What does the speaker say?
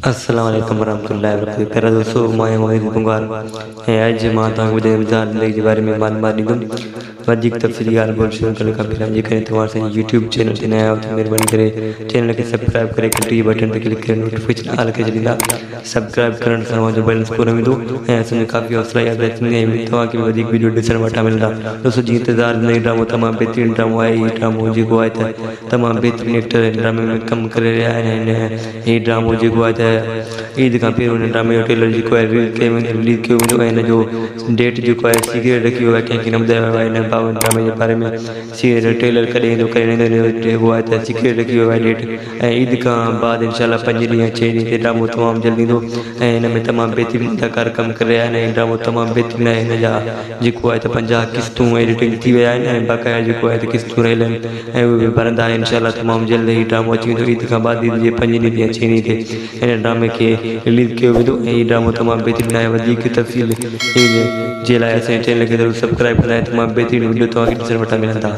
अस्सलाम वालेकुम वरहमतुल्लाहि वबरकातुहू। प्यारा दोस्तों, मैं मोहित बुंगार है। आज मां तव्हांखे ॿुधाईंदुमि ज़िंदगी जे बारे में मालूमात ॾींदुमि। वधीक तफ़सीली ॻाल्हि ॿोल शुरू करण खां पहिरियों जेकॾहिं तव्हां असांजे यूट्यूब चैनल ते नया आहियो त महिरबानी करे चैनल खे सब्सक्राइब करे घंटी बटन ते क्लिक करे नोटिफिकेशन ऑल खे छॾींदा। सब्सक्राइब करण सां मुंहिंजो बैलेंस पूरो वेंदो ऐं असांजो काफ़ी हौसला अफ़ज़ाई थींदी ऐं तव्हांखे वधीक वीडियो ॾिसण वटां मिलंदा। दोस्तों, जी इंतज़ार ज़िंदगी ड्रामो तमामु बहितरीनु ड्रामो आहे। हीउ ड्रामो जेको आहे त तमामु बहितरीनु एक्टर हिन ड्रामे में कमु करे रहिया आहिनि ऐं हीउ ड्रामो जेको आहे त ईद खां पहिरियों हिन ड्रामे जो ट्रेलर जेको आहे रिलीज़ कयो वेंदो ऐं हिन जो डेट जेको आहे सीक्रेट रखी वियो आहे। कंहिंखे न ॿुधायो आहे हिन ड्रामे जे बारे में। ट्रेलर कॾहिं ईंदो कॾहिं न ईंदो जेको आहे त सीक्रेट रखी वियो आहे डेट। ऐं ईद खां बाद इनशाला 5 ॾींहं या 6 ॾींहं ते ड्रामो तमामु जल्दी ईंदो ऐं हिन में तमामु बहितरीनु अदाकार कमु करे रहिया आहिनि ऐं ड्रामो तमामु बहितरीनु आहे। हिन जा जेको आहे त 50 क़िस्तूं एडिटिंग थी विया आहिनि ऐं बाक़ाइदा जेको आहे त क़िस्तूं रहियल आहिनि ऐं उहे बि भरंदा आहिनि। इनशाला तमामु जल्द ही ड्रामो अची वेंदो ईद खां बाद। ईद जे 5 ॾींहं या 6 ॾींहं ते हिन ड्रामे खे रिलीज़ कयो वेंदो ऐं हीउ ड्रामो तमामु बहितरीनु आहे। वधीक तफ़सील जे लाइ असांजे चैनल खे ज़रूरु सब्सक्राइब कंदा ऐं तमामु बहितरीनु वीडियो तव्हांखे ॾिसण वटां मिलंदा।